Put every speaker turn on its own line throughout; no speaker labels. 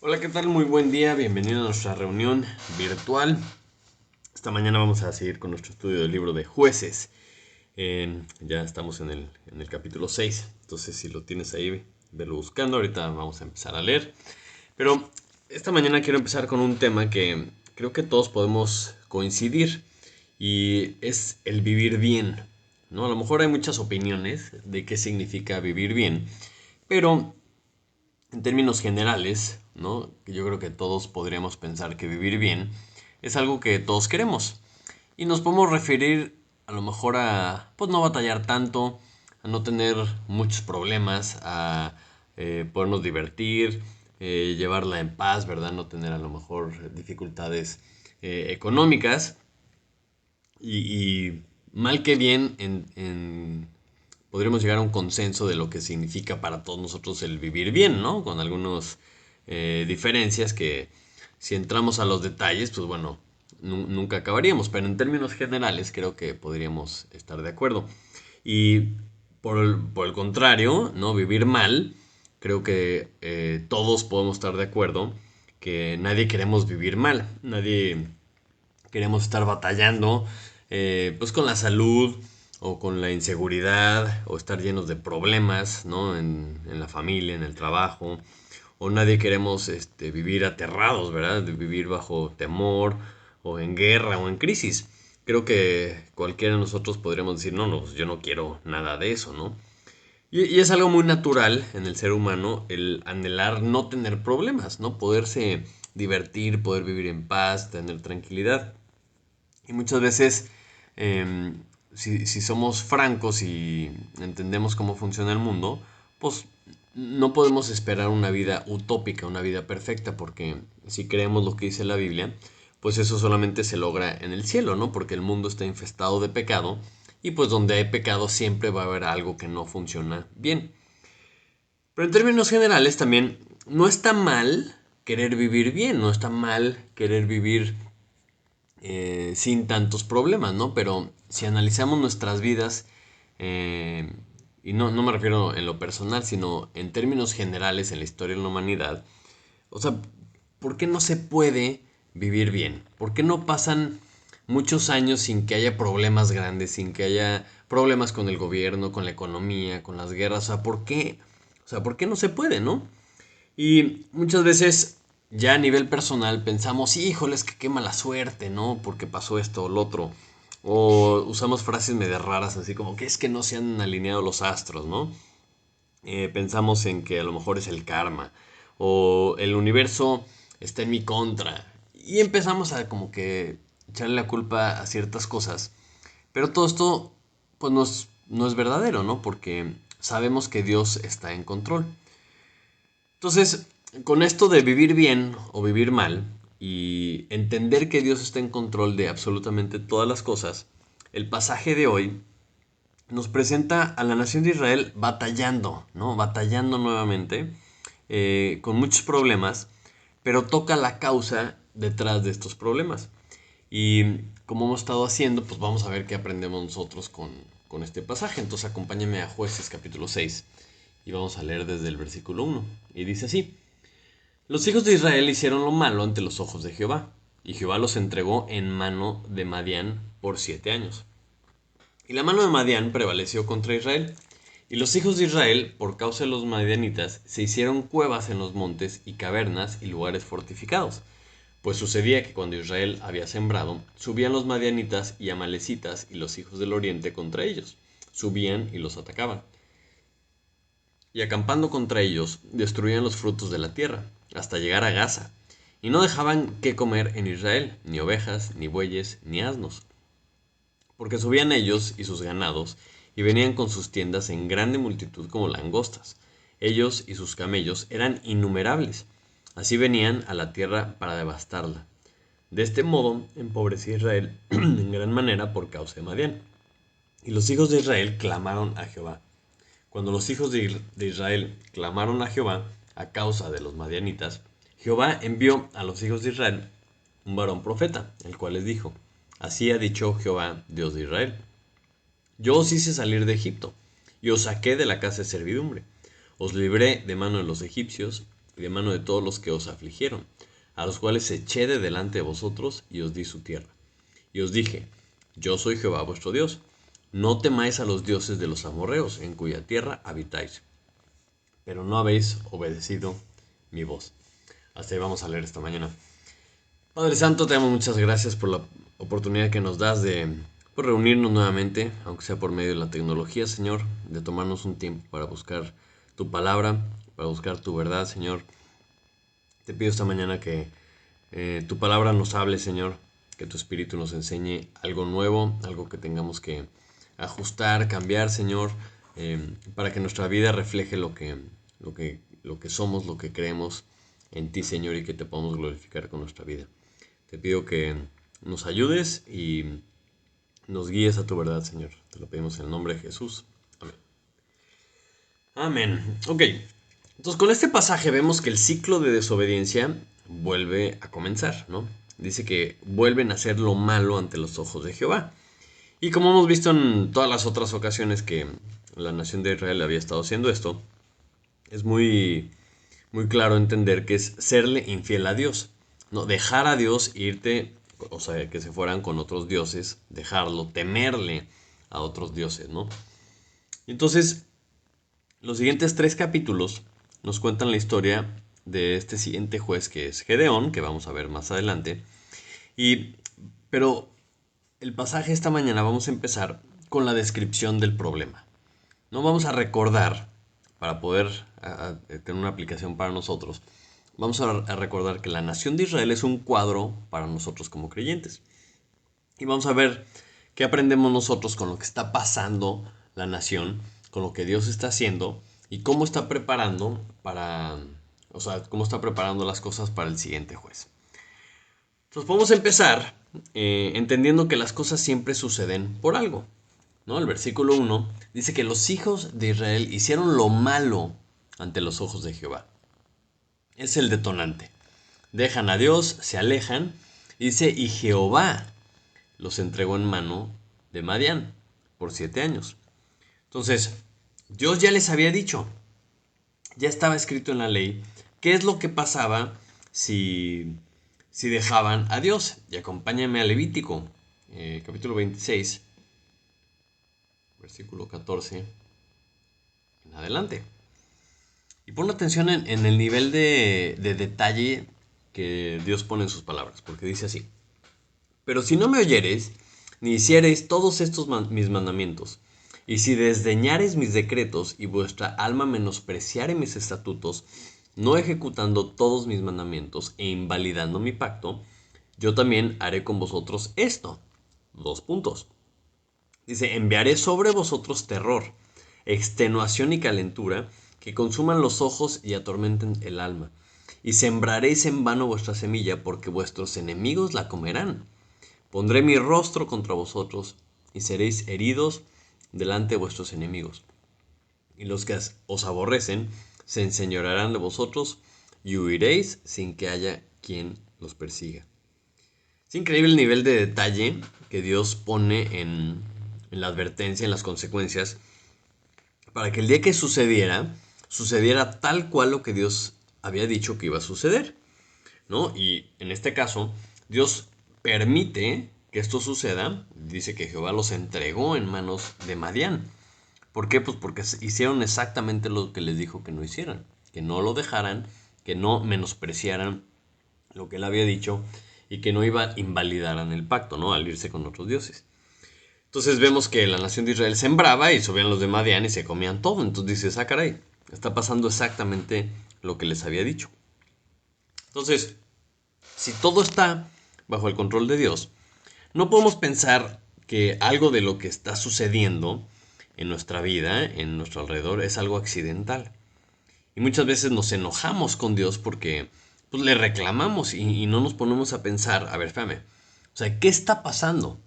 Hola, ¿qué tal? Muy buen día, bienvenido a nuestra reunión virtual. Esta mañana vamos a seguir con nuestro estudio del libro de Jueces. Ya estamos en el capítulo 6, entonces si lo tienes ahí, velo buscando. Ahorita vamos a empezar a leer. Pero esta mañana quiero empezar con un tema que creo que todos podemos coincidir y es el vivir bien, ¿no? A lo mejor hay muchas opiniones de qué significa vivir bien, pero en términos generales, ¿no? Yo creo que todos podríamos pensar que vivir bien es algo que todos queremos. Y nos podemos referir a lo mejor a pues no batallar tanto, a no tener muchos problemas, a podernos divertir, llevarla en paz, ¿verdad? No tener a lo mejor dificultades económicas. Y mal que bien, podríamos llegar a un consenso de lo que significa para todos nosotros el vivir bien, ¿no? Con algunas diferencias que si entramos a los detalles, pues bueno, nunca acabaríamos, pero en términos generales creo que podríamos estar de acuerdo. Y por el contrario, ¿no? Vivir mal, creo que todos podemos estar de acuerdo que nadie queremos vivir mal, nadie queremos estar batallando pues con la salud o con la inseguridad o estar llenos de problemas, ¿no? En la familia, en el trabajo. O nadie queremos vivir aterrados, ¿verdad? De vivir bajo temor o en guerra o en crisis. Creo que cualquiera de nosotros podríamos decir, no, no, yo no quiero nada de eso, ¿no? Y es algo muy natural en el ser humano el anhelar no tener problemas, ¿no? Poderse divertir, poder vivir en paz, tener tranquilidad. Y muchas veces, si somos francos y entendemos cómo funciona el mundo, pues no podemos esperar una vida utópica, una vida perfecta, porque si creemos lo que dice la Biblia, pues eso solamente se logra en el cielo, ¿no? Porque el mundo está infestado de pecado y pues donde hay pecado siempre va a haber algo que no funciona bien. Pero en términos generales también no está mal querer vivir bien, no está mal querer vivir sin tantos problemas, ¿no? Pero si analizamos nuestras vidas, eh, y no me refiero en lo personal, sino en términos generales en la historia de la humanidad, o sea, ¿por qué no se puede vivir bien? ¿Por qué no pasan muchos años sin que haya problemas grandes, sin que haya problemas con el gobierno, con la economía, con las guerras? O sea, ¿por qué? O sea, ¿por qué no se puede, no? Y muchas veces ya a nivel personal pensamos, híjole, es que qué mala suerte, ¿no? Porque pasó esto o lo otro. O usamos frases medio raras así como que es que no se han alineado los astros, ¿no? Pensamos en que a lo mejor es el karma. O el universo está en mi contra. Y empezamos a como que echarle la culpa a ciertas cosas. Pero todo esto pues no es verdadero, ¿no? Porque sabemos que Dios está en control. Entonces, con esto de vivir bien o vivir mal y entender que Dios está en control de absolutamente todas las cosas, el pasaje de hoy nos presenta a la nación de Israel batallando, ¿no? Batallando nuevamente, con muchos problemas, pero toca la causa detrás de estos problemas. Y como hemos estado haciendo, pues vamos a ver qué aprendemos nosotros con este pasaje. Entonces acompáñame a Jueces capítulo 6 y vamos a leer desde el versículo 1. Y dice así. Los hijos de Israel hicieron lo malo ante los ojos de Jehová, y Jehová los entregó en mano de Madián por 7 años. Y la mano de Madián prevaleció contra Israel. Y los hijos de Israel, por causa de los madianitas, se hicieron cuevas en los montes y cavernas y lugares fortificados. Pues sucedía que cuando Israel había sembrado, subían los madianitas y amalecitas y los hijos del oriente contra ellos. Subían y los atacaban. Y acampando contra ellos, destruían los frutos de la tierra, hasta llegar a Gaza, y no dejaban qué comer en Israel, ni ovejas, ni bueyes, ni asnos, porque subían ellos y sus ganados, y venían con sus tiendas en grande multitud como langostas. Ellos y sus camellos eran innumerables, así venían a la tierra para devastarla. De este modo empobrecía Israel en gran manera por causa de Madián. Y los hijos de Israel clamaron a Jehová. Cuando los hijos de Israel clamaron a Jehová a causa de los madianitas, Jehová envió a los hijos de Israel un varón profeta, el cual les dijo, así ha dicho Jehová, Dios de Israel, yo os hice salir de Egipto, y os saqué de la casa de servidumbre, os libré de mano de los egipcios, y de mano de todos los que os afligieron, a los cuales eché de delante de vosotros y os di su tierra. Y os dije, yo soy Jehová vuestro Dios. No temáis a los dioses de los amorreos, en cuya tierra habitáis. Pero no habéis obedecido mi voz. Hasta ahí vamos a leer esta mañana. Padre Santo, te damos muchas gracias por la oportunidad que nos das de reunirnos nuevamente, aunque sea por medio de la tecnología, Señor, de tomarnos un tiempo para buscar tu palabra, para buscar tu verdad, Señor. Te pido esta mañana que tu palabra nos hable, Señor, que tu espíritu nos enseñe algo nuevo, algo que tengamos que ajustar, cambiar, Señor, para que nuestra vida refleje lo que somos, lo que creemos en ti, Señor, y que te podamos glorificar con nuestra vida. Te pido que nos ayudes y nos guíes a tu verdad, Señor. Te lo pedimos en el nombre de Jesús. Amén. Amén. Ok. Entonces, con este pasaje vemos que el ciclo de desobediencia vuelve a comenzar, ¿no? Dice que vuelven a hacer lo malo ante los ojos de Jehová. Y como hemos visto en todas las otras ocasiones que la nación de Israel había estado haciendo esto, es muy, muy claro entender que es serle infiel a Dios, ¿no? Dejar a Dios e irte, o sea, que se fueran con otros dioses, dejarlo, temerle a otros dioses, ¿no? Entonces, los siguientes 3 capítulos nos cuentan la historia de este siguiente juez que es Gedeón, que vamos a ver más adelante. Pero el pasaje esta mañana vamos a empezar con la descripción del problema. No vamos a recordar, para poder tener una aplicación para nosotros, vamos a recordar que la nación de Israel es un cuadro para nosotros como creyentes. Y vamos a ver qué aprendemos nosotros con lo que está pasando la nación, con lo que Dios está haciendo y cómo está preparando cómo está preparando las cosas para el siguiente juez. Entonces podemos empezar entendiendo que las cosas siempre suceden por algo, ¿no? El versículo 1 dice que los hijos de Israel hicieron lo malo ante los ojos de Jehová. Es el detonante. Dejan a Dios, se alejan, dice, y Jehová los entregó en mano de Madián por 7 años. Entonces, Dios ya les había dicho, ya estaba escrito en la ley, qué es lo que pasaba si dejaban a Dios. Y acompáñame a Levítico, capítulo 26, versículo 14 en adelante. Y pon atención en el nivel de detalle que Dios pone en sus palabras, porque dice así: pero si no me oyereis, ni hiciereis todos estos mis mandamientos, y si desdeñareis mis decretos, y vuestra alma menospreciare mis estatutos, no ejecutando todos mis mandamientos, e invalidando mi pacto, yo también haré con vosotros esto. 2 puntos. Dice, enviaré sobre vosotros terror, extenuación y calentura, que consuman los ojos y atormenten el alma. Y sembraréis en vano vuestra semilla, porque vuestros enemigos la comerán. Pondré mi rostro contra vosotros, y seréis heridos delante de vuestros enemigos. Y los que os aborrecen se enseñorearán de vosotros, y huiréis sin que haya quien los persiga. Es increíble el nivel de detalle que Dios pone en la advertencia, en las consecuencias, para que el día que sucediera tal cual lo que Dios había dicho que iba a suceder, ¿no? Y en este caso, Dios permite que esto suceda. Dice que Jehová los entregó en manos de Madián. ¿Por qué? Pues porque hicieron exactamente lo que les dijo que no hicieran, que no lo dejaran, que no menospreciaran lo que él había dicho y que no invalidaran el pacto, ¿no? Al irse con otros dioses. Entonces vemos que la nación de Israel sembraba y subían los de Madián y se comían todo. Entonces dices, ah, caray, está pasando exactamente lo que les había dicho. Entonces, si todo está bajo el control de Dios, no podemos pensar que algo de lo que está sucediendo en nuestra vida, en nuestro alrededor, es algo accidental. Y muchas veces nos enojamos con Dios porque pues, le reclamamos y no nos ponemos a pensar, a ver, espérame, o sea, ¿qué está pasando?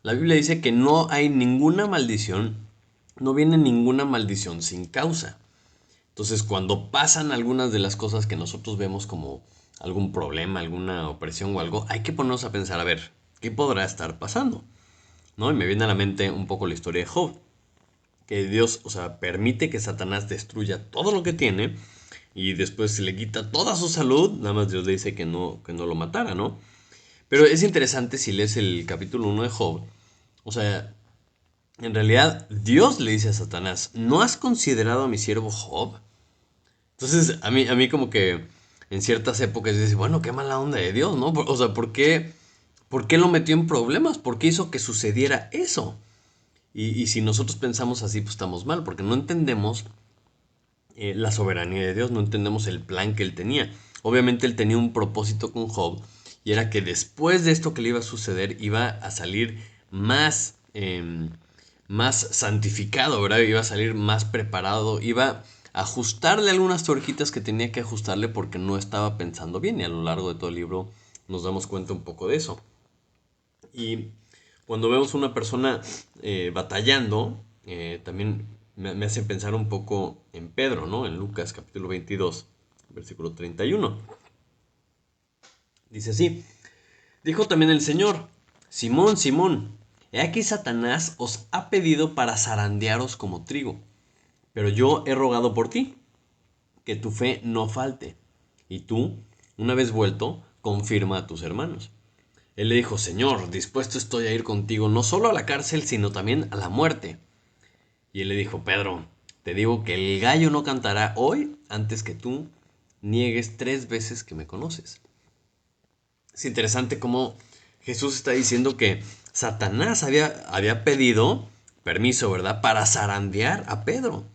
La Biblia dice que no hay ninguna maldición, no viene ninguna maldición sin causa. Entonces, cuando pasan algunas de las cosas que nosotros vemos como algún problema, alguna opresión o algo, hay que ponernos a pensar, a ver, ¿qué podrá estar pasando? ¿No? Y me viene a la mente un poco la historia de Job, que Dios, o sea, permite que Satanás destruya todo lo que tiene, y después se le quita toda su salud, nada más Dios le dice que no lo matara, ¿no? Pero es interesante si lees el capítulo 1 de Job, o sea, en realidad Dios le dice a Satanás, ¿no has considerado a mi siervo Job? Entonces a mí como que en ciertas épocas dices, bueno, qué mala onda de Dios, ¿no? O sea, por qué lo metió en problemas? ¿Por qué hizo que sucediera eso? Y si nosotros pensamos así, pues estamos mal, porque no entendemos la soberanía de Dios, no entendemos el plan que él tenía. Obviamente él tenía un propósito con Job, y era que después de esto que le iba a suceder, iba a salir más, más santificado, ¿verdad? Iba a salir más preparado, iba a ajustarle algunas tuerquitas que tenía que ajustarle porque no estaba pensando bien, y a lo largo de todo el libro nos damos cuenta un poco de eso. Y cuando vemos una persona batallando, también me hace pensar un poco en Pedro, ¿no? En Lucas capítulo 22, versículo 31. Dice así, dijo también el Señor, Simón, Simón, he aquí Satanás os ha pedido para zarandearos como trigo, pero yo he rogado por ti, que tu fe no falte, y tú, una vez vuelto, confirma a tus hermanos. Él le dijo, Señor, dispuesto estoy a ir contigo no solo a la cárcel, sino también a la muerte. Y él le dijo, Pedro, te digo que el gallo no cantará hoy antes que tú niegues 3 veces que me conoces. Es interesante cómo Jesús está diciendo que Satanás había pedido permiso, ¿verdad?, para zarandear a Pedro.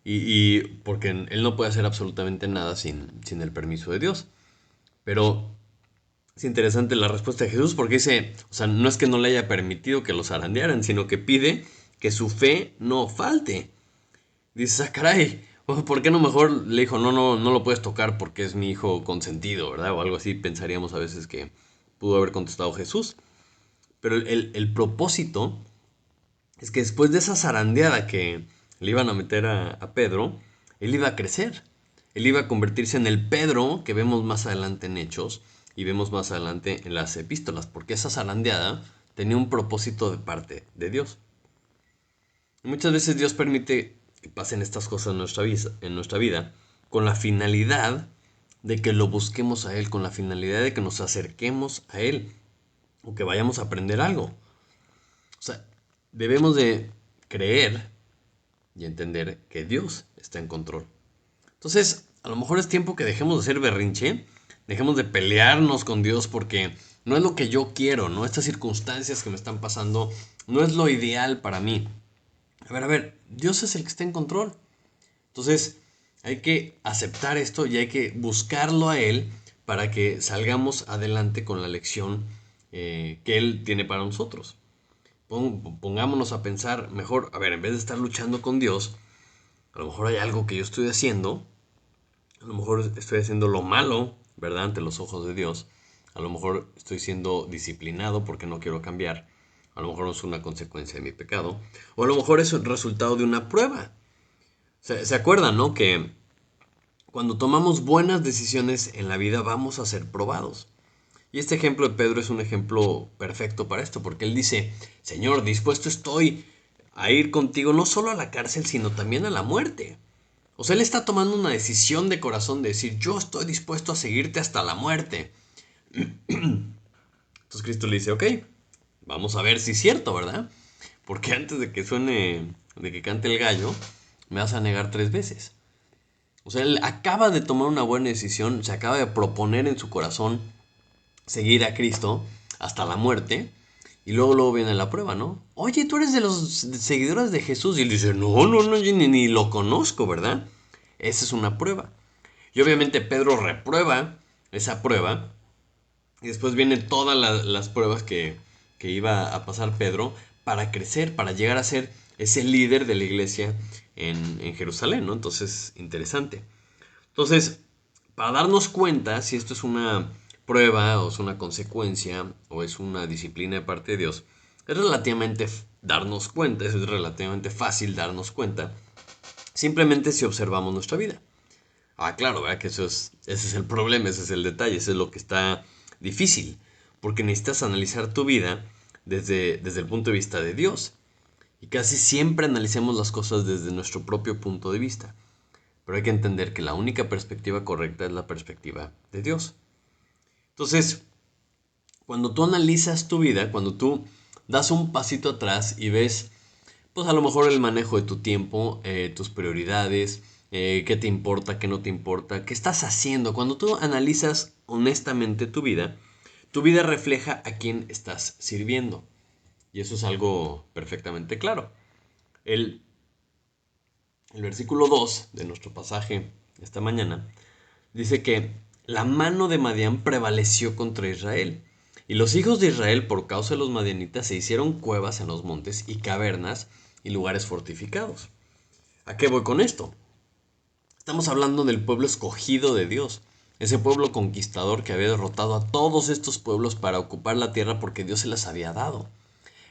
Y porque él no puede hacer absolutamente nada sin el permiso de Dios. Pero es interesante la respuesta de Jesús porque dice, o sea, no es que no le haya permitido que los zarandearan, sino que pide que su fe no falte. Dices, ah, caray, ¿por qué no mejor le dijo, no lo puedes tocar porque es mi hijo consentido, ¿verdad? O algo así pensaríamos a veces que pudo haber contestado Jesús. Pero el propósito es que después de esa zarandeada que le iban a meter a Pedro, él iba a crecer. Él iba a convertirse en el Pedro que vemos más adelante en Hechos y vemos más adelante en las epístolas, porque esa zarandeada tenía un propósito de parte de Dios. Y muchas veces Dios permite que pasen estas cosas en nuestra vida con la finalidad de que lo busquemos a Él, con la finalidad de que nos acerquemos a Él o que vayamos a aprender algo. O sea, debemos de creer y entender que Dios está en control. Entonces, a lo mejor es tiempo que dejemos de hacer berrinche, dejemos de pelearnos con Dios porque no es lo que yo quiero, ¿no? Estas circunstancias que me están pasando no es lo ideal para mí. A ver, Dios es el que está en control. Entonces, hay que aceptar esto y hay que buscarlo a Él para que salgamos adelante con la lección que Él tiene para nosotros. Pongámonos a pensar mejor, a ver, en vez de estar luchando con Dios, a lo mejor hay algo que yo estoy haciendo, a lo mejor estoy haciendo lo malo, ¿verdad? Ante los ojos de Dios. A lo mejor estoy siendo disciplinado porque no quiero cambiar. A lo mejor no es una consecuencia de mi pecado. O a lo mejor es el resultado de una prueba. ¿Se acuerdan, no? Que cuando tomamos buenas decisiones en la vida vamos a ser probados. Y este ejemplo de Pedro es un ejemplo perfecto para esto, porque él dice, Señor, dispuesto estoy a ir contigo no solo a la cárcel, sino también a la muerte. O sea, él está tomando una decisión de corazón de decir, yo estoy dispuesto a seguirte hasta la muerte. Entonces Cristo le dice, ok, vamos a ver si es cierto, ¿verdad? Porque antes de que suene, de que cante el gallo, me vas a negar 3 veces. O sea, él acaba de tomar una buena decisión, se acaba de proponer en su corazón seguir a Cristo hasta la muerte. Y luego viene la prueba, ¿no? Oye, tú eres de los seguidores de Jesús. Y él dice, no, yo ni lo conozco, ¿verdad? Esa es una prueba. Y obviamente Pedro reprueba esa prueba. Y después vienen todas las pruebas que iba a pasar Pedro para crecer, para llegar a ser ese líder de la iglesia en Jerusalén, ¿no? Entonces, interesante. Entonces, para darnos cuenta si esto es una prueba o es una consecuencia o es una disciplina de parte de Dios, es relativamente darnos cuenta, es relativamente fácil darnos cuenta, simplemente si observamos nuestra vida. Ah, claro, ¿verdad? Que ese es el problema, ese es el detalle, ese es lo que está difícil, porque necesitas analizar tu vida desde el punto de vista de Dios. Y casi siempre analicemos las cosas desde nuestro propio punto de vista. pero hay que entender que la única perspectiva correcta es la perspectiva de Dios. Entonces, cuando tú analizas tu vida, cuando tú das un pasito atrás y ves, pues a lo mejor el manejo de tu tiempo, tus prioridades, qué te importa, qué no te importa, qué estás haciendo, cuando tú analizas honestamente tu vida refleja a quién estás sirviendo. Y eso es algo perfectamente claro. El, el versículo 2 de nuestro pasaje esta mañana dice que la mano de Madián prevaleció contra Israel. Y los hijos de Israel, por causa de los madianitas, se hicieron cuevas en los montes y cavernas y lugares fortificados. ¿A qué voy con esto? Estamos hablando del pueblo escogido de Dios, ese pueblo conquistador que había derrotado a todos estos pueblos para ocupar la tierra porque Dios se las había dado.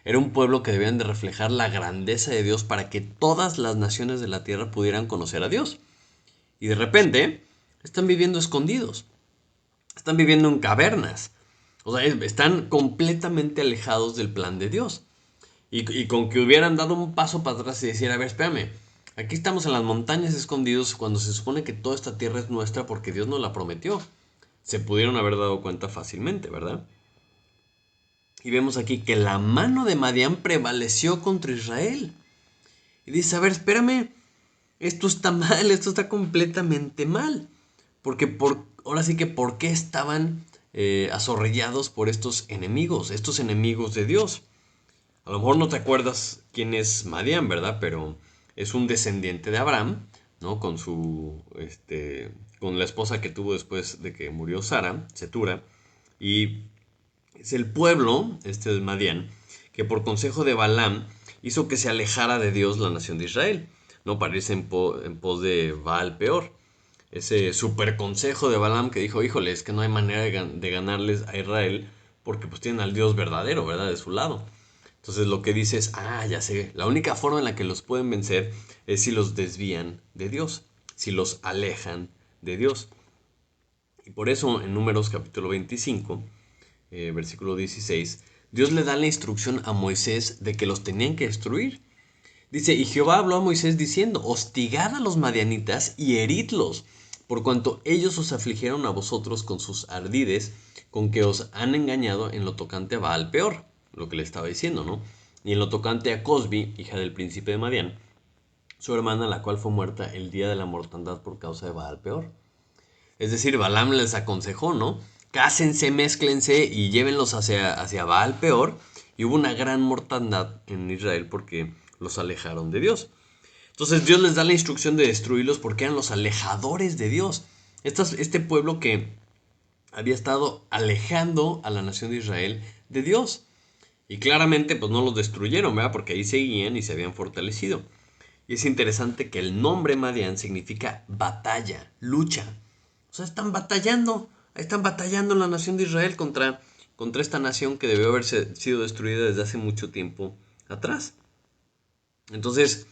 Era un pueblo que debían de reflejar la grandeza de Dios para que todas las naciones de la tierra pudieran conocer a Dios. Y de repente están viviendo escondidos, están viviendo en cavernas, o sea, están completamente alejados del plan de Dios. Y con que hubieran dado un paso para atrás y decir, a ver, espérame, aquí estamos en las montañas escondidos cuando se supone que toda esta tierra es nuestra porque Dios nos la prometió. Se pudieron haber dado cuenta fácilmente, ¿verdad? Y vemos aquí que la mano de Madián prevaleció contra Israel. Y dice, a ver, espérame, esto está mal, esto está completamente mal. Porque ahora sí que ¿por qué estaban azorrillados por estos enemigos de Dios? A lo mejor no te acuerdas quién es Madián, ¿verdad? Pero es un descendiente de Abraham, ¿no? Con la esposa que tuvo después de que murió Sara, Setura. Y es el pueblo, de Madián, que por consejo de Balaam hizo que se alejara de Dios la nación de Israel, ¿no? Para irse en pos de Baal peor. Ese super consejo de Balaam que dijo, híjole, es que no hay manera de ganarles a Israel porque pues tienen al Dios verdadero, ¿verdad? De su lado. Entonces lo que dice es, ya sé, la única forma en la que los pueden vencer es si los desvían de Dios, si los alejan de Dios. Y por eso en Números capítulo 25, versículo 16, Dios le da la instrucción a Moisés de que los tenían que destruir. Dice, y Jehová habló a Moisés diciendo, hostigad a los madianitas y heridlos, por cuanto ellos os afligieron a vosotros con sus ardides, con que os han engañado en lo tocante a Baal peor, lo que le estaba diciendo, ¿no? Y en lo tocante a Cosbi, hija del príncipe de Madián, su hermana, la cual fue muerta el día de la mortandad por causa de Baal peor. Es decir, Balaam les aconsejó, ¿no? Cásense, mézclense y llévenlos hacia Baal peor. Y hubo una gran mortandad en Israel porque los alejaron de Dios. Entonces Dios les da la instrucción de destruirlos porque eran los alejadores de Dios. Este pueblo que había estado alejando a la nación de Israel de Dios. Y claramente pues no los destruyeron, ¿verdad? Porque ahí seguían y se habían fortalecido. Y es interesante que el nombre Madián significa batalla, lucha. O sea, están batallando la nación de Israel contra esta nación que debió haber sido destruida desde hace mucho tiempo atrás. Entonces,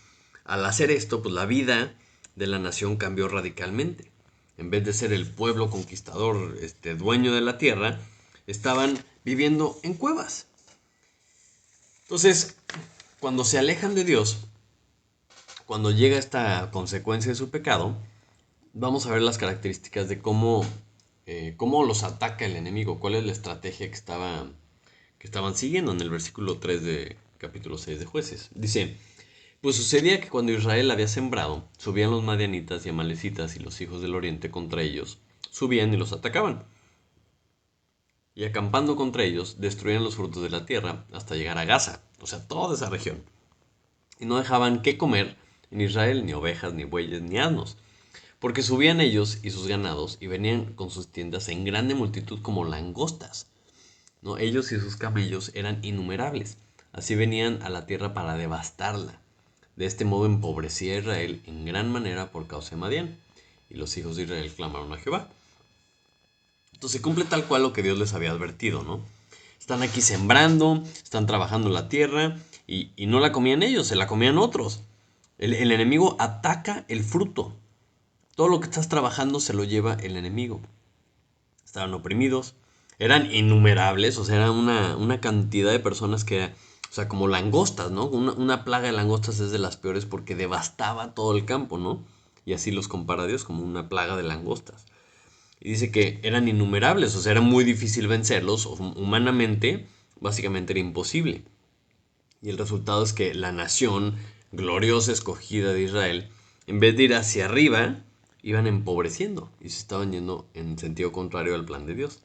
al hacer esto, pues la vida de la nación cambió radicalmente. En vez de ser el pueblo conquistador, dueño de la tierra, estaban viviendo en cuevas. Entonces, cuando se alejan de Dios, cuando llega esta consecuencia de su pecado, vamos a ver las características de cómo los ataca el enemigo, cuál es la estrategia que estaban siguiendo en el versículo 3 de capítulo 6 de Jueces. Dice, pues sucedía que cuando Israel había sembrado, subían los madianitas y amalecitas y los hijos del oriente contra ellos, subían y los atacaban. Y acampando contra ellos, destruían los frutos de la tierra hasta llegar a Gaza, o sea, toda esa región. Y no dejaban qué comer en Israel, ni ovejas, ni bueyes, ni asnos. Porque subían ellos y sus ganados y venían con sus tiendas en grande multitud como langostas, ¿no? Ellos y sus camellos eran innumerables. Así venían a la tierra para devastarla. De este modo empobrecía a Israel en gran manera por causa de Madián. Y los hijos de Israel clamaron a Jehová. Entonces se cumple tal cual lo que Dios les había advertido, ¿no? Están aquí sembrando, están trabajando la tierra y no la comían ellos, se la comían otros. El enemigo ataca el fruto. Todo lo que estás trabajando se lo lleva el enemigo. Estaban oprimidos, eran innumerables, o sea, era una cantidad de personas que, o sea, como langostas, ¿no? Una plaga de langostas es de las peores porque devastaba todo el campo, ¿no? y así los compara a Dios como una plaga de langostas. Y dice que eran innumerables, o sea, era muy difícil vencerlos, humanamente, básicamente era imposible. Y el resultado es que la nación gloriosa escogida de Israel, en vez de ir hacia arriba, iban empobreciendo y se estaban yendo en sentido contrario al plan de Dios.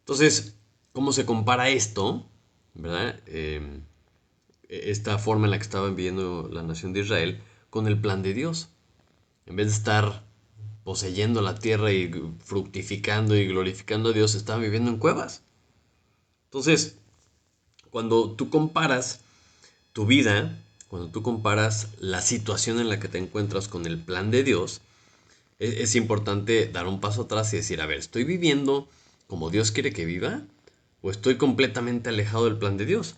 Entonces, ¿cómo se compara esto, verdad? Esta forma en la que estaba viviendo la nación de Israel con el plan de Dios. En vez de estar poseyendo la tierra y fructificando y glorificando a Dios, estaban viviendo en cuevas. Entonces, cuando tú comparas tu vida, cuando tú comparas la situación en la que te encuentras con el plan de Dios, es importante dar un paso atrás y decir, a ver, ¿estoy viviendo como Dios quiere que viva? ¿O estoy completamente alejado del plan de Dios?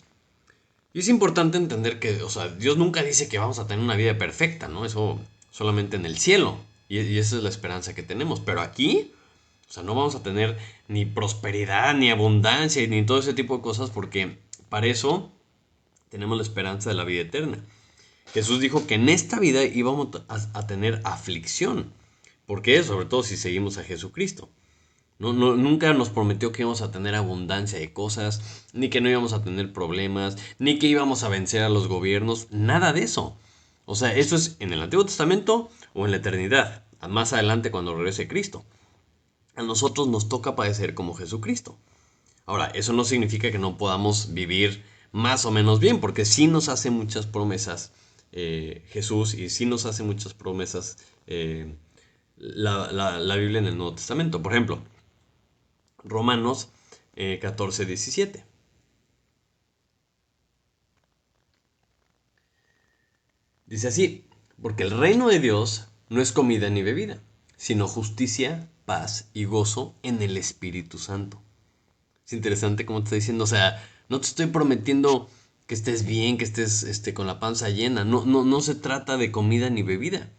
Y es importante entender que, o sea, Dios nunca dice que vamos a tener una vida perfecta, ¿no? Eso solamente en el cielo. Y esa es la esperanza que tenemos. Pero aquí, o sea, no vamos a tener ni prosperidad, ni abundancia, ni todo ese tipo de cosas, porque para eso tenemos la esperanza de la vida eterna. Jesús dijo que en esta vida íbamos a tener aflicción. ¿Por qué? Sobre todo si seguimos a Jesucristo. Nunca nos prometió que íbamos a tener abundancia de cosas, ni que no íbamos a tener problemas, ni que íbamos a vencer a los gobiernos, nada de eso. O sea, eso es en el Antiguo Testamento o en la eternidad, más adelante cuando regrese Cristo. A nosotros nos toca padecer como Jesucristo. Ahora, eso no significa que no podamos vivir más o menos bien, porque sí nos hace muchas promesas Jesús y sí nos hace muchas promesas la Biblia en el Nuevo Testamento. Por ejemplo, Romanos 14, 17. Dice así, porque el reino de Dios no es comida ni bebida, sino justicia, paz y gozo en el Espíritu Santo. Es interesante como te está diciendo, o sea, no te estoy prometiendo que estés bien, que estés con la panza llena. No se trata de comida ni bebida,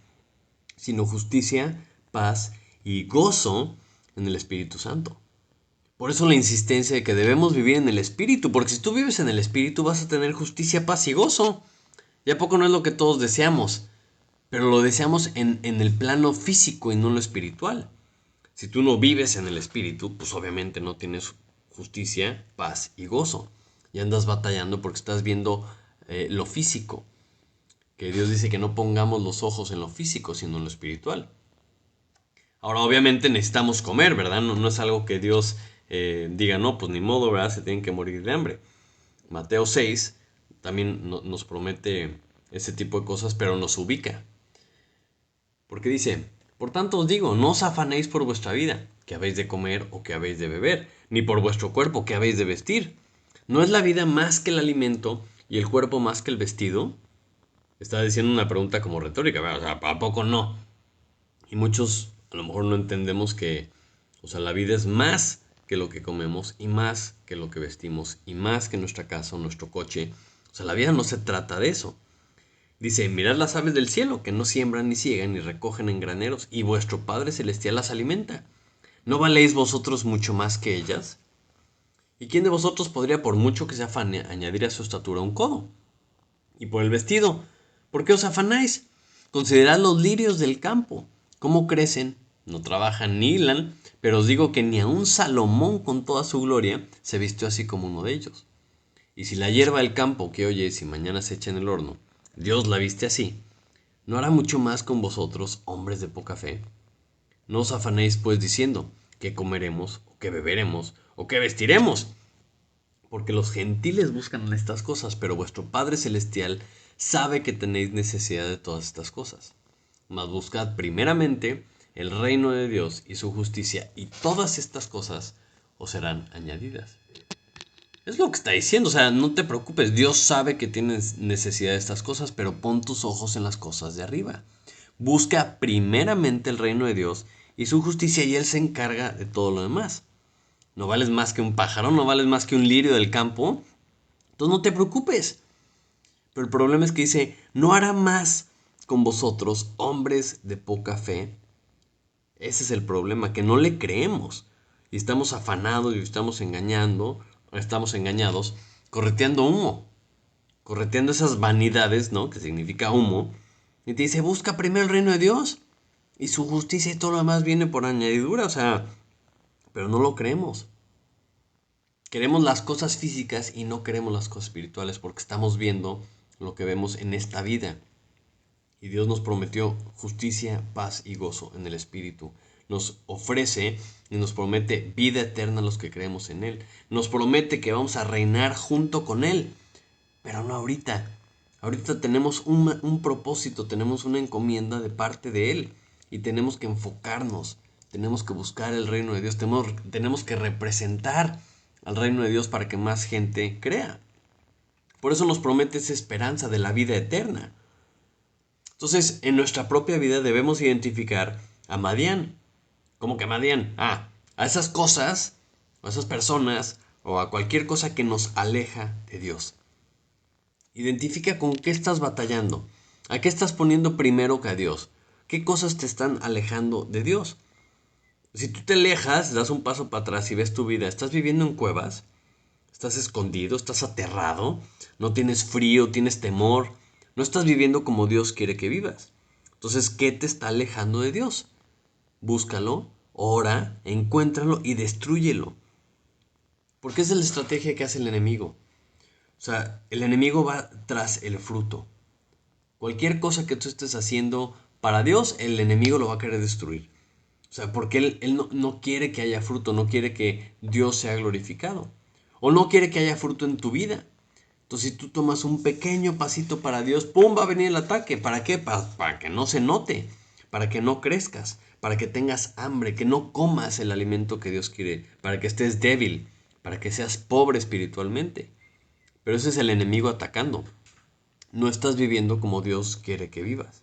sino justicia, paz y gozo en el Espíritu Santo. Por eso la insistencia de que debemos vivir en el Espíritu, porque si tú vives en el Espíritu vas a tener justicia, paz y gozo. ¿Y a poco no es lo que todos deseamos? Pero lo deseamos en el plano físico y no en lo espiritual. Si tú no vives en el Espíritu, pues obviamente no tienes justicia, paz y gozo. Y andas batallando porque estás viendo lo físico. Que Dios dice que no pongamos los ojos en lo físico, sino en lo espiritual. Ahora, obviamente necesitamos comer, ¿verdad? No es algo que Dios diga, no, pues ni modo, ¿verdad? Se tienen que morir de hambre. Mateo 6 también nos promete ese tipo de cosas, pero nos ubica. Porque dice, por tanto os digo, no os afanéis por vuestra vida, que habéis de comer o que habéis de beber, ni por vuestro cuerpo, que habéis de vestir. ¿No es la vida más que el alimento y el cuerpo más que el vestido? Está diciendo una pregunta como retórica, ¿verdad? O sea, ¿a poco no? Y muchos a lo mejor no entendemos que, o sea, la vida es más que lo que comemos y más que lo que vestimos y más que nuestra casa o nuestro coche. O sea, la vida no se trata de eso. Dice, mirad las aves del cielo, que no siembran ni ciegan ni recogen en graneros, y vuestro Padre Celestial las alimenta. ¿No valéis vosotros mucho más que ellas? ¿Y quién de vosotros podría, por mucho que se afane, añadir a su estatura un codo? Y por el vestido, ¿por qué os afanáis? Considerad los lirios del campo, cómo crecen, no trabajan ni hilan, pero os digo que ni aun Salomón con toda su gloria se vistió así como uno de ellos. Y si la hierba del campo que hoy es y mañana se echa en el horno, Dios la viste así, ¿no hará mucho más con vosotros, hombres de poca fe? No os afanéis pues diciendo, ¿qué comeremos, o qué beberemos, o qué vestiremos? Porque los gentiles buscan estas cosas, pero vuestro Padre Celestial sabe que tenéis necesidad de todas estas cosas. Mas buscad primeramente el reino de Dios y su justicia, y todas estas cosas os serán añadidas. Es lo que está diciendo, o sea, no te preocupes, Dios sabe que tienes necesidad de estas cosas, pero pon tus ojos en las cosas de arriba. Busca primeramente el reino de Dios y su justicia y Él se encarga de todo lo demás. No vales más que un pájaro, no vales más que un lirio del campo, entonces no te preocupes. Pero el problema es que dice, no hará más con vosotros, hombres de poca fe. Ese es el problema, que no le creemos. Y estamos afanados y estamos engañados, correteando humo, correteando esas vanidades, ¿no? Que significa humo, Y te dice, busca primero el reino de Dios y su justicia y todo lo demás viene por añadidura, o sea, pero no lo creemos. Queremos las cosas físicas y no queremos las cosas espirituales porque estamos viendo lo que vemos en esta vida. Y Dios nos prometió justicia, paz y gozo en el Espíritu. Nos ofrece y nos promete vida eterna a los que creemos en Él. Nos promete que vamos a reinar junto con Él. Pero no ahorita. Ahorita tenemos un propósito, tenemos una encomienda de parte de Él. Y tenemos que enfocarnos. Tenemos que buscar el reino de Dios. Tenemos que representar al reino de Dios para que más gente crea. Por eso nos promete esa esperanza de la vida eterna. Entonces, en nuestra propia vida debemos identificar a Madián. ¿Cómo que Madián? A esas cosas, a esas personas, o a cualquier cosa que nos aleja de Dios. Identifica con qué estás batallando. ¿A qué estás poniendo primero que a Dios? ¿Qué cosas te están alejando de Dios? Si tú te alejas, das un paso para atrás y ves tu vida, ¿estás viviendo en cuevas? ¿Estás escondido? ¿Estás aterrado? ¿No tienes frío? ¿Tienes temor? No estás viviendo como Dios quiere que vivas. Entonces, ¿qué te está alejando de Dios? Búscalo, ora, encuéntralo y destrúyelo. Porque esa es la estrategia que hace el enemigo. O sea, el enemigo va tras el fruto. Cualquier cosa que tú estés haciendo para Dios, el enemigo lo va a querer destruir. O sea, porque él no quiere que haya fruto, no quiere que Dios sea glorificado. O no quiere que haya fruto en tu vida. Entonces, si tú tomas un pequeño pasito para Dios, ¡pum! Va a venir el ataque. ¿Para qué? Para que no se note, para que no crezcas, para que tengas hambre, que no comas el alimento que Dios quiere, para que estés débil, para que seas pobre espiritualmente. Pero ese es el enemigo atacando. No estás viviendo como Dios quiere que vivas.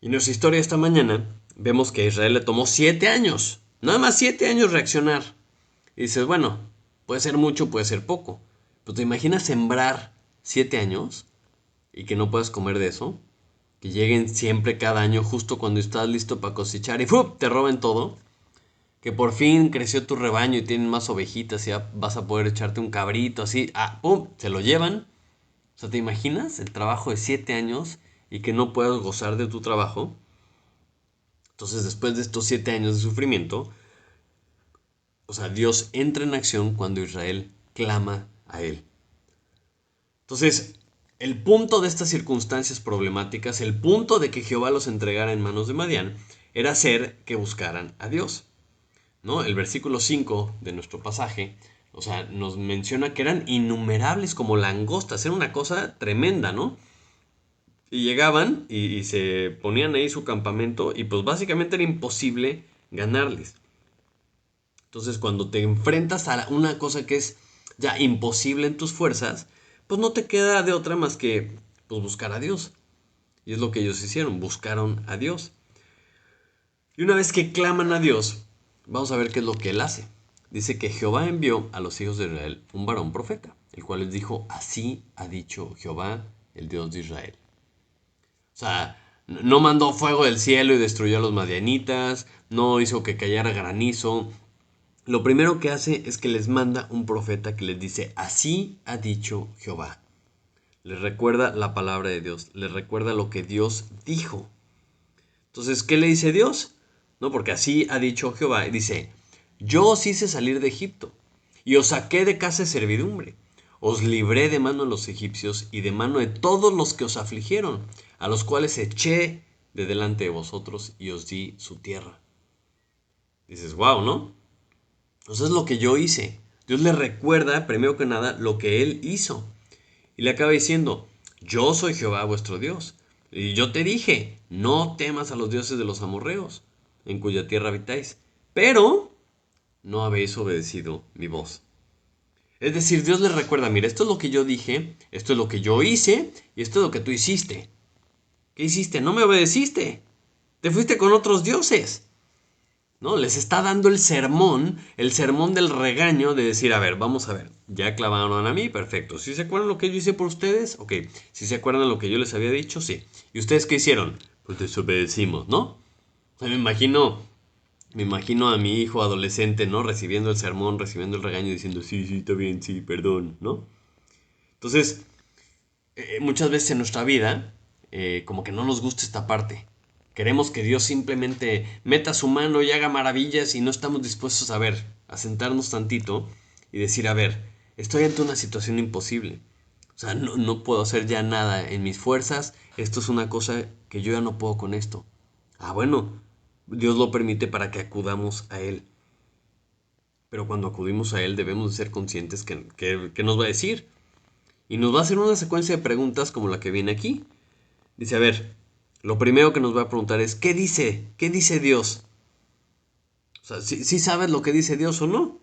Y en nuestra historia esta mañana vemos que a Israel le tomó 7 años, nada más 7 años reaccionar. Y dices, bueno, puede ser mucho, puede ser poco. Pero ¿te imaginas sembrar 7 años y que no puedas comer de eso? Que lleguen siempre cada año justo cuando estás listo para cosechar y ¡fup! Te roben todo. Que por fin creció tu rebaño y tienen más ovejitas y ya vas a poder echarte un cabrito así. ¡Pum! Se lo llevan. O sea, ¿te imaginas el trabajo de 7 años y que no puedas gozar de tu trabajo? Entonces, después de estos 7 años de sufrimiento, o sea, Dios entra en acción cuando Israel clama a Él. Entonces, el punto de estas circunstancias problemáticas, el punto de que Jehová los entregara en manos de Madián, era hacer que buscaran a Dios, ¿no? El versículo 5 de nuestro pasaje, o sea, nos menciona que eran innumerables como langostas, era una cosa tremenda, ¿no? Y llegaban y se ponían ahí su campamento y pues básicamente era imposible ganarles. Entonces, cuando te enfrentas a una cosa que es ya imposible en tus fuerzas, pues no te queda de otra más que pues, buscar a Dios. Y es lo que ellos hicieron, buscaron a Dios. Y una vez que claman a Dios, vamos a ver qué es lo que Él hace. Dice que Jehová envió a los hijos de Israel un varón profeta, el cual les dijo, así ha dicho Jehová, el Dios de Israel. O sea, no mandó fuego del cielo y destruyó a los madianitas, no hizo que cayera granizo. Lo primero que hace es que les manda un profeta que les dice, así ha dicho Jehová. Les recuerda la palabra de Dios, les recuerda lo que Dios dijo. Entonces, ¿qué le dice Dios? No, porque así ha dicho Jehová. Y dice, yo os hice salir de Egipto y os saqué de casa de servidumbre. Os libré de mano de los egipcios y de mano de todos los que os afligieron, a los cuales eché de delante de vosotros y os di su tierra. Dices, wow, ¿no? Entonces es lo que yo hice. Dios le recuerda, primero que nada, lo que Él hizo. Y le acaba diciendo, yo soy Jehová vuestro Dios. Y yo te dije, no temas a los dioses de los amorreos, en cuya tierra habitáis. Pero no habéis obedecido mi voz. Es decir, Dios le recuerda, mira, esto es lo que yo dije, esto es lo que yo hice, y esto es lo que tú hiciste. ¿Qué hiciste? No me obedeciste. Te fuiste con otros dioses. ¿No? Les está dando el sermón del regaño de decir, a ver, vamos a ver, ya clavaron a mí, perfecto. ¿Sí se acuerdan lo que yo hice por ustedes? Ok. ¿Sí se acuerdan lo que yo les había dicho? Sí. ¿Y ustedes qué hicieron? Pues desobedecimos, ¿no? O sea, me imagino a mi hijo adolescente, ¿no? Recibiendo el sermón, recibiendo el regaño, diciendo, sí, sí, está bien, sí, perdón, ¿no? Entonces, muchas veces en nuestra vida como que no nos gusta esta parte. Queremos que Dios simplemente meta su mano y haga maravillas y no estamos dispuestos a ver, a sentarnos tantito y decir, a ver, estoy ante una situación imposible. O sea, no puedo hacer ya nada en mis fuerzas. Esto es una cosa que yo ya no puedo con esto. Ah, bueno, Dios lo permite para que acudamos a Él. Pero cuando acudimos a Él debemos de ser conscientes que nos va a decir. Y nos va a hacer una secuencia de preguntas como la que viene aquí. Dice, a ver, lo primero que nos va a preguntar es, ¿qué dice? ¿Qué dice Dios? O sea, si sabes lo que dice Dios o no.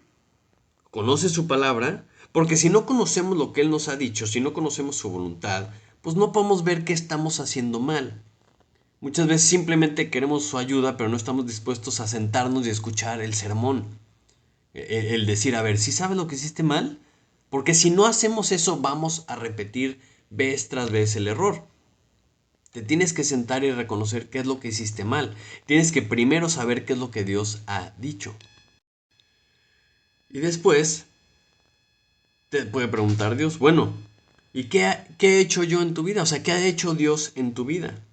¿Conoces su palabra? Porque si no conocemos lo que Él nos ha dicho, si no conocemos su voluntad, pues no podemos ver qué estamos haciendo mal. Muchas veces simplemente queremos su ayuda, pero no estamos dispuestos a sentarnos y escuchar el sermón. El decir, a ver, ¿sí sabes lo que hiciste mal? Porque si no hacemos eso, vamos a repetir vez tras vez el error. Te tienes que sentar y reconocer qué es lo que hiciste mal. Tienes que primero saber qué es lo que Dios ha dicho. Y después te puede preguntar Dios, bueno, ¿y qué he hecho yo en tu vida? O sea, ¿qué ha hecho Dios en tu vida?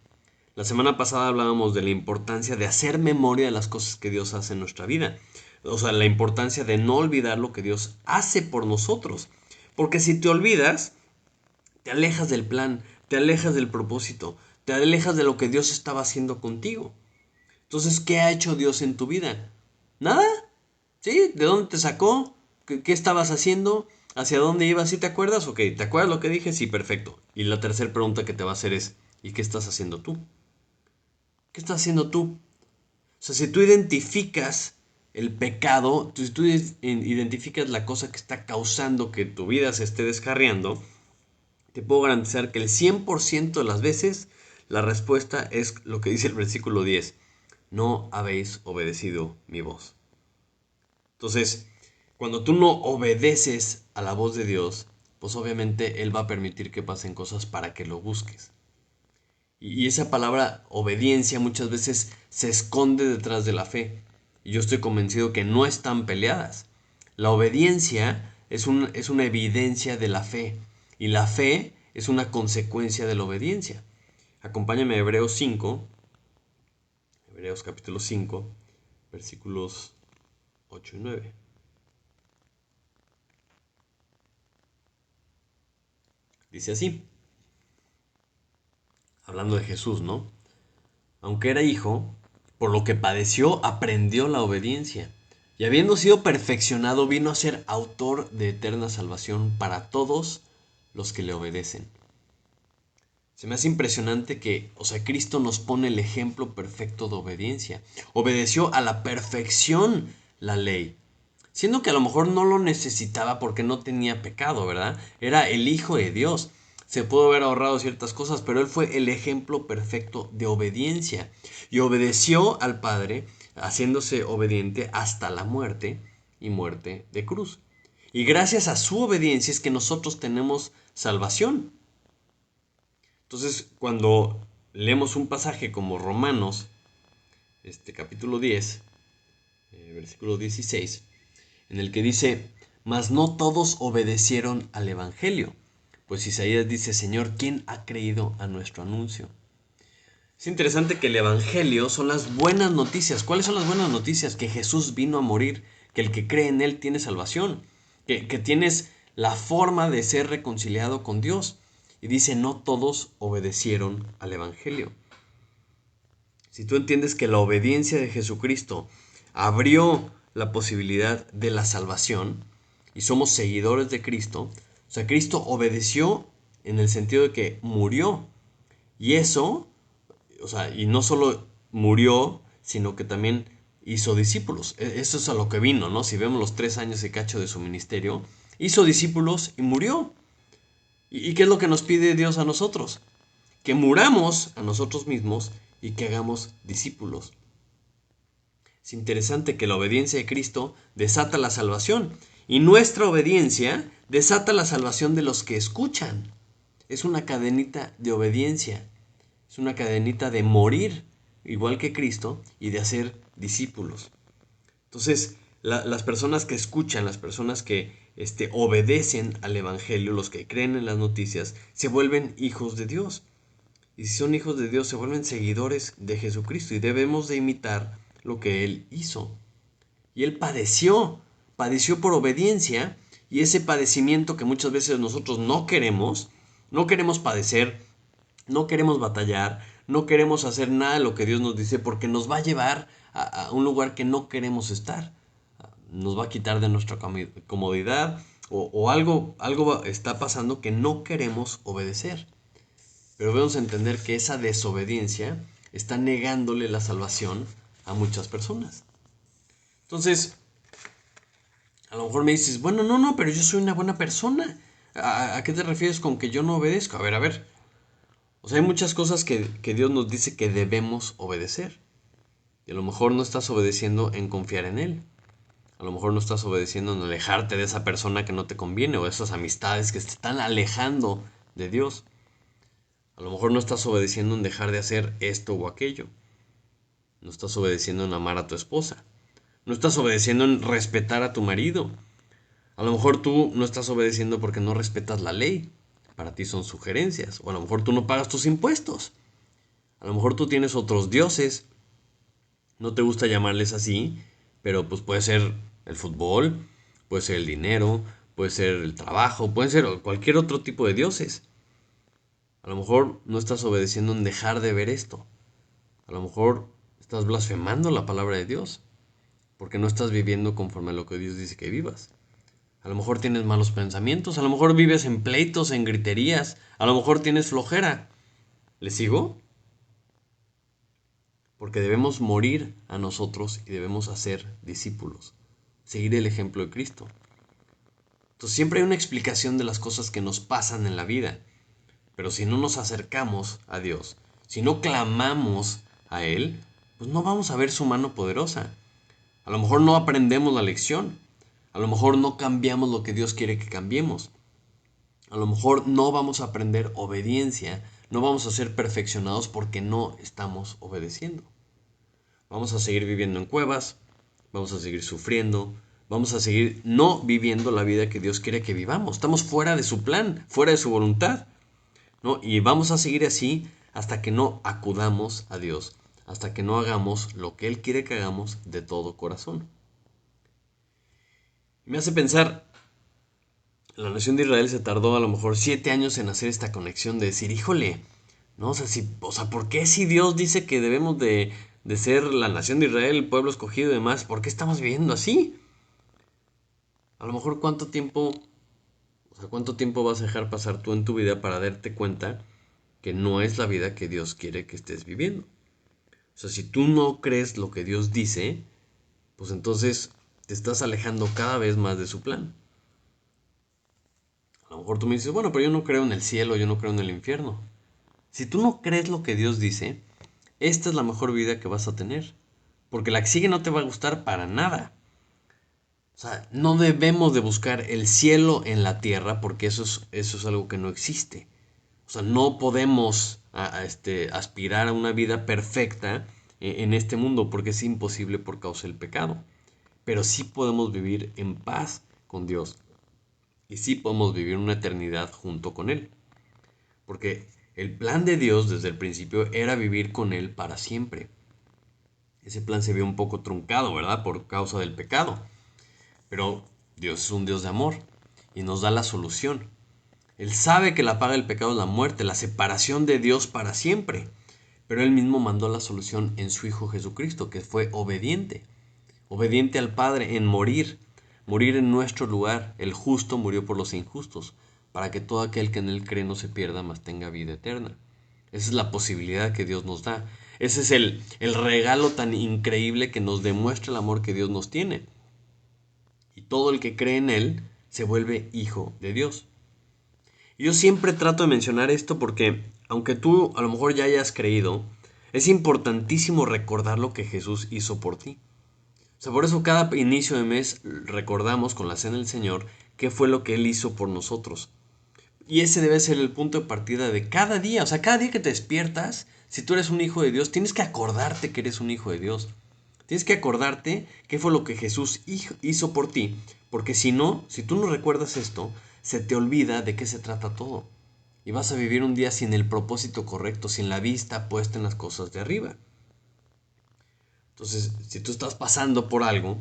La semana pasada hablábamos de la importancia de hacer memoria de las cosas que Dios hace en nuestra vida. O sea, la importancia de no olvidar lo que Dios hace por nosotros. Porque si te olvidas, te alejas del plan, te alejas del propósito, te alejas de lo que Dios estaba haciendo contigo. Entonces, ¿qué ha hecho Dios en tu vida? ¿Nada? ¿Sí? ¿De dónde te sacó? ¿Qué estabas haciendo? ¿Hacia dónde ibas? ¿Sí te acuerdas? Ok, ¿te acuerdas lo que dije? Sí, perfecto. Y la tercera pregunta que te va a hacer es, ¿y qué estás haciendo tú? ¿Qué estás haciendo tú? O sea, si tú identificas el pecado, si tú identificas la cosa que está causando que tu vida se esté descarriando, te puedo garantizar que el 100% de las veces la respuesta es lo que dice el versículo 10. No habéis obedecido mi voz. Entonces, cuando tú no obedeces a la voz de Dios, pues obviamente Él va a permitir que pasen cosas para que lo busques. Y esa palabra obediencia muchas veces se esconde detrás de la fe. Y yo estoy convencido que no están peleadas. La obediencia es una evidencia de la fe. Y la fe es una consecuencia de la obediencia. Acompáñame a Hebreos 5, Hebreos capítulo 5, versículos 8 y 9. Dice así, hablando de Jesús, ¿no? Aunque era hijo, por lo que padeció, aprendió la obediencia. Y habiendo sido perfeccionado, vino a ser autor de eterna salvación para todos los que le obedecen. Se me hace impresionante que, o sea, Cristo nos pone el ejemplo perfecto de obediencia. Obedeció a la perfección la ley. Siendo que a lo mejor no lo necesitaba porque no tenía pecado, ¿verdad? Era el Hijo de Dios. Se pudo haber ahorrado ciertas cosas, pero él fue el ejemplo perfecto de obediencia. Y obedeció al Padre, haciéndose obediente hasta la muerte y muerte de cruz. Y gracias a su obediencia es que nosotros tenemos salvación. Entonces, cuando leemos un pasaje como Romanos, capítulo 10, versículo 16, en el que dice, mas no todos obedecieron al Evangelio, pues Isaías dice, Señor, ¿quién ha creído a nuestro anuncio? Es interesante que el Evangelio son las buenas noticias. ¿Cuáles son las buenas noticias? Que Jesús vino a morir, que el que cree en Él tiene salvación, que tienes la forma de ser reconciliado con Dios. Y dice, no todos obedecieron al Evangelio. Si tú entiendes que la obediencia de Jesucristo abrió la posibilidad de la salvación y somos seguidores de Cristo, o sea, Cristo obedeció en el sentido de que murió. Y eso, o sea, y no solo murió, sino que también hizo discípulos. Eso es a lo que vino, ¿no? Si vemos los 3 años y cacho de su ministerio, hizo discípulos y murió. ¿Y qué es lo que nos pide Dios a nosotros? Que muramos a nosotros mismos y que hagamos discípulos. Es interesante que la obediencia de Cristo desata la salvación y nuestra obediencia desata la salvación de los que escuchan. Es una cadenita de obediencia, es una cadenita de morir igual que Cristo y de hacer discípulos. Entonces, las personas que escuchan, las personas que obedecen al Evangelio, los que creen en las noticias, se vuelven hijos de Dios. Y si son hijos de Dios, se vuelven seguidores de Jesucristo y debemos de imitar lo que Él hizo. Y Él padeció por obediencia, y ese padecimiento que muchas veces nosotros no queremos padecer, no queremos batallar, no queremos hacer nada de lo que Dios nos dice porque nos va a llevar a un lugar que no queremos estar. Nos va a quitar de nuestra comodidad o algo está pasando que no queremos obedecer. Pero debemos entender que esa desobediencia está negándole la salvación a muchas personas. Entonces, a lo mejor me dices, bueno, no, pero yo soy una buena persona. ¿A qué te refieres con que yo no obedezco? A ver. O sea, hay muchas cosas que Dios nos dice que debemos obedecer. Y a lo mejor no estás obedeciendo en confiar en Él. A lo mejor no estás obedeciendo en alejarte de esa persona que no te conviene o de esas amistades que te están alejando de Dios. A lo mejor no estás obedeciendo en dejar de hacer esto o aquello. No estás obedeciendo en amar a tu esposa. No estás obedeciendo en respetar a tu marido. A lo mejor tú no estás obedeciendo porque no respetas la ley. Para ti son sugerencias. O a lo mejor tú no pagas tus impuestos. A lo mejor tú tienes otros dioses. No te gusta llamarles así, pero pues puede ser el fútbol, puede ser el dinero, puede ser el trabajo, puede ser cualquier otro tipo de dioses. A lo mejor no estás obedeciendo en dejar de ver esto. A lo mejor estás blasfemando la palabra de Dios, porque no estás viviendo conforme a lo que Dios dice que vivas. A lo mejor tienes malos pensamientos, a lo mejor vives en pleitos, en griterías, a lo mejor tienes flojera. ¿Le sigo? Porque debemos morir a nosotros y debemos hacer discípulos, seguir el ejemplo de Cristo. Entonces siempre hay una explicación de las cosas que nos pasan en la vida, pero si no nos acercamos a Dios, si no clamamos a Él, pues no vamos a ver su mano poderosa. A lo mejor no aprendemos la lección, a lo mejor no cambiamos lo que Dios quiere que cambiemos, a lo mejor no vamos a aprender obediencia, no vamos a ser perfeccionados porque no estamos obedeciendo. Vamos a seguir viviendo en cuevas, vamos a seguir sufriendo, vamos a seguir no viviendo la vida que Dios quiere que vivamos. Estamos fuera de su plan, fuera de su voluntad, ¿no? Y vamos a seguir así hasta que no acudamos a Dios, hasta que no hagamos lo que Él quiere que hagamos de todo corazón. Me hace pensar, la nación de Israel se tardó a lo mejor 7 años en hacer esta conexión de decir, híjole, ¿no? ¿Por qué si Dios dice que debemos de ser la nación de Israel, el pueblo escogido y demás, ¿por qué estamos viviendo así? A lo mejor cuánto tiempo vas a dejar pasar tú en tu vida para darte cuenta que no es la vida que Dios quiere que estés viviendo. O sea, si tú no crees lo que Dios dice, pues entonces te estás alejando cada vez más de su plan. A lo mejor tú me dices, bueno, pero yo no creo en el cielo, yo no creo en el infierno. Si tú no crees lo que Dios dice, esta es la mejor vida que vas a tener. Porque la que sigue no te va a gustar para nada. O sea, no debemos de buscar el cielo en la tierra porque eso es algo que no existe. O sea, no podemos aspirar a una vida perfecta en este mundo porque es imposible por causa del pecado. Pero sí podemos vivir en paz con Dios. Y sí podemos vivir una eternidad junto con Él. Porque el plan de Dios desde el principio era vivir con Él para siempre. Ese plan se vio un poco truncado, ¿verdad? Por causa del pecado. Pero Dios es un Dios de amor y nos da la solución. Él sabe que la paga del pecado es la muerte, la separación de Dios para siempre. Pero Él mismo mandó la solución en su Hijo Jesucristo, que fue obediente. Obediente al Padre en morir. Morir en nuestro lugar. El justo murió por los injustos, para que todo aquel que en Él cree no se pierda, mas tenga vida eterna. Esa es la posibilidad que Dios nos da. Ese es el regalo tan increíble que nos demuestra el amor que Dios nos tiene. Y todo el que cree en Él se vuelve hijo de Dios. Y yo siempre trato de mencionar esto porque, aunque tú a lo mejor ya hayas creído, es importantísimo recordar lo que Jesús hizo por ti. O sea, por eso cada inicio de mes recordamos con la Cena del Señor qué fue lo que Él hizo por nosotros. Y ese debe ser el punto de partida de cada día. O sea, cada día que te despiertas, si tú eres un hijo de Dios, tienes que acordarte que eres un hijo de Dios. Tienes que acordarte qué fue lo que Jesús hizo por ti. Porque si no, si tú no recuerdas esto, se te olvida de qué se trata todo. y vas a vivir un día sin el propósito correcto, sin la vista puesta en las cosas de arriba. Entonces, si tú estás pasando por algo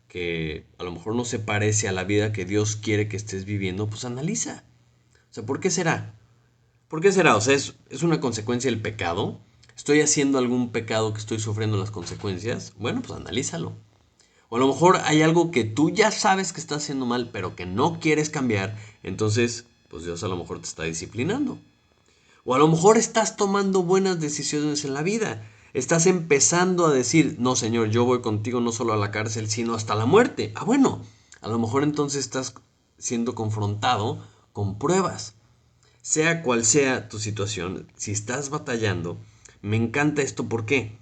que a lo mejor no se parece a la vida que Dios quiere que estés viviendo, pues analiza. O sea, ¿por qué será? ¿Por qué será? O sea, ¿es una consecuencia del pecado? ¿Estoy haciendo algún pecado que estoy sufriendo las consecuencias? Bueno, pues analízalo. O a lo mejor hay algo que tú ya sabes que estás haciendo mal, pero que no quieres cambiar. Entonces, pues Dios a lo mejor te está disciplinando. O a lo mejor estás tomando buenas decisiones en la vida. Estás empezando a decir, no Señor, yo voy contigo no solo a la cárcel, sino hasta la muerte. Ah, bueno, a lo mejor entonces estás siendo confrontado con pruebas. Sea cual sea tu situación, si estás batallando, me encanta esto. ¿Por qué?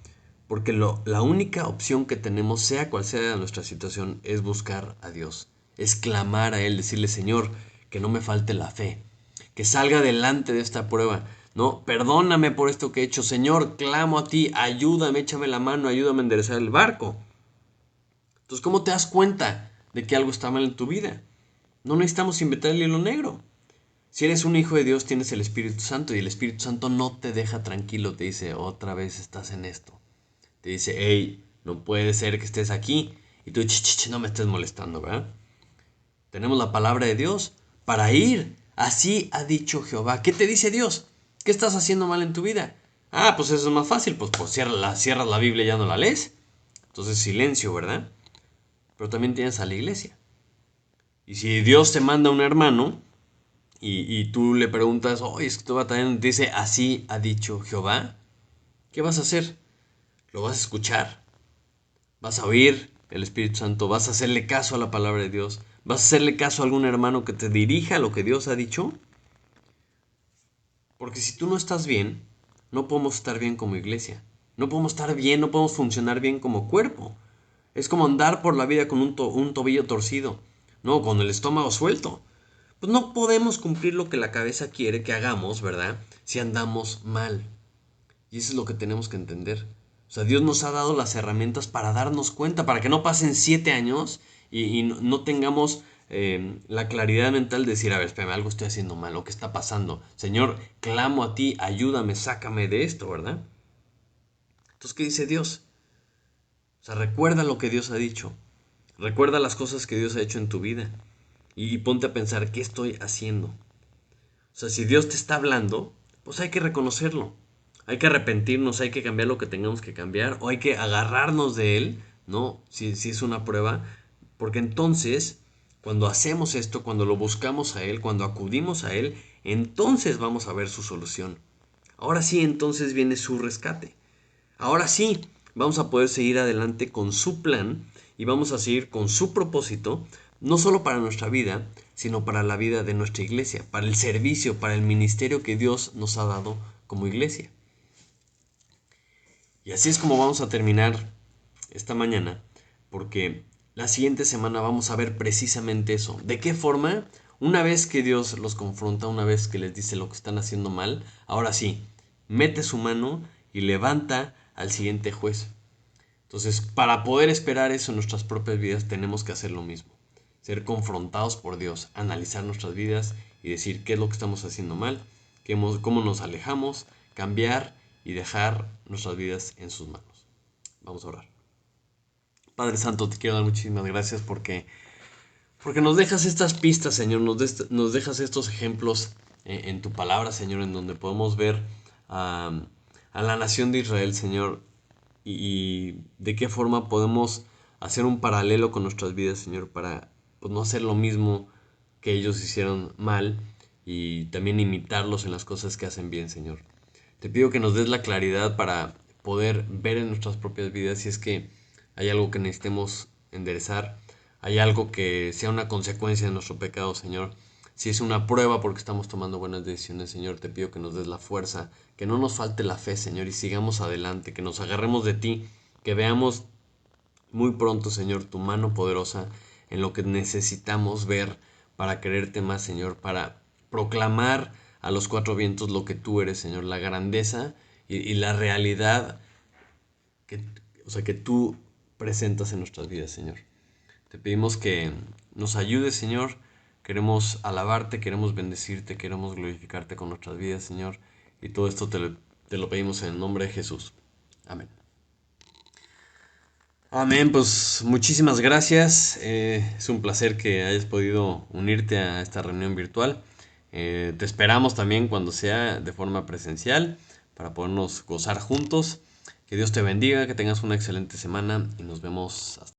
Porque la única opción que tenemos, sea cual sea nuestra situación, es buscar a Dios. Es clamar a Él, decirle, Señor, que no me falte la fe, que salga adelante de esta prueba. No, perdóname por esto que he hecho. Señor, clamo a ti, ayúdame, échame la mano, ayúdame a enderezar el barco. Entonces, ¿cómo te das cuenta de que algo está mal en tu vida? No necesitamos inventar el hilo negro. Si eres un hijo de Dios, tienes el Espíritu Santo y el Espíritu Santo no te deja tranquilo, te dice, otra vez estás en esto. Te dice, hey, no puede ser que estés aquí y tú, no me estés molestando, ¿verdad? Tenemos la palabra de Dios para ir. Así ha dicho Jehová. ¿Qué te dice Dios? ¿Qué estás haciendo mal en tu vida? Ah, pues eso es más fácil, pues cierras la Biblia y ya no la lees. Entonces silencio, ¿verdad? Pero también tienes a la iglesia. Y si Dios te manda un hermano, y tú le preguntas, oye, es que tú batallando, dice, así ha dicho Jehová, ¿qué vas a hacer? ¿Lo vas a escuchar? ¿Vas a oír el Espíritu Santo? ¿Vas a hacerle caso a la palabra de Dios? ¿Vas a hacerle caso a algún hermano que te dirija a lo que Dios ha dicho? Porque si tú no estás bien, no podemos estar bien como iglesia. No podemos estar bien, no podemos funcionar bien como cuerpo. Es como andar por la vida con un tobillo torcido, no, con el estómago suelto. Pues no podemos cumplir lo que la cabeza quiere que hagamos, ¿verdad? Si andamos mal. Y eso es lo que tenemos que entender. O sea, Dios nos ha dado las herramientas para darnos cuenta, para que no pasen 7 años y no tengamos la claridad mental de decir, a ver, espérame, algo estoy haciendo mal, ¿o qué está pasando? Señor, clamo a ti, ayúdame, sácame de esto, ¿verdad? Entonces, ¿qué dice Dios? O sea, recuerda lo que Dios ha dicho. Recuerda las cosas que Dios ha hecho en tu vida. Y ponte a pensar, ¿qué estoy haciendo? O sea, si Dios te está hablando, pues hay que reconocerlo. Hay que arrepentirnos, hay que cambiar lo que tengamos que cambiar, o hay que agarrarnos de Él, ¿no? Si es una prueba, porque entonces, cuando hacemos esto, cuando lo buscamos a Él, cuando acudimos a Él, entonces vamos a ver su solución. Ahora sí, entonces viene su rescate. Ahora sí, vamos a poder seguir adelante con su plan y vamos a seguir con su propósito, no solo para nuestra vida, sino para la vida de nuestra iglesia, para el servicio, para el ministerio que Dios nos ha dado como iglesia. Y así es como vamos a terminar esta mañana, porque la siguiente semana vamos a ver precisamente eso. ¿De qué forma? Una vez que Dios los confronta, una vez que les dice lo que están haciendo mal, ahora sí, mete su mano y levanta al siguiente juez. Entonces, para poder esperar eso en nuestras propias vidas, tenemos que hacer lo mismo. Ser confrontados por Dios, analizar nuestras vidas y decir qué es lo que estamos haciendo mal, cómo nos alejamos, cambiar y dejar nuestras vidas en sus manos. Vamos a orar. Padre Santo, te quiero dar muchísimas gracias porque nos dejas estas pistas, Señor, nos dejas estos ejemplos en tu palabra, Señor, en donde podemos ver a la nación de Israel, Señor, y de qué forma podemos hacer un paralelo con nuestras vidas, Señor, para pues, no hacer lo mismo que ellos hicieron mal y también imitarlos en las cosas que hacen bien, Señor. Te pido que nos des la claridad para poder ver en nuestras propias vidas si es que hay algo que necesitemos enderezar, hay algo que sea una consecuencia de nuestro pecado, Señor. Si es una prueba porque estamos tomando buenas decisiones, Señor, te pido que nos des la fuerza, que no nos falte la fe, Señor, y sigamos adelante, que nos agarremos de ti, que veamos muy pronto, Señor, tu mano poderosa en lo que necesitamos ver para creerte más, Señor, para proclamar a los cuatro vientos lo que tú eres, Señor, la grandeza y la realidad que, o sea, que tú presentas en nuestras vidas, Señor. Te pedimos que nos ayudes, Señor, Queremos alabarte, queremos bendecirte, queremos glorificarte con nuestras vidas, Señor. Y todo esto te lo pedimos en el nombre de Jesús. Amén. Amén, pues muchísimas gracias. Es un placer que hayas podido unirte a esta reunión virtual. Te esperamos también cuando sea de forma presencial para podernos gozar juntos. Que Dios te bendiga, que tengas una excelente semana y nos vemos hasta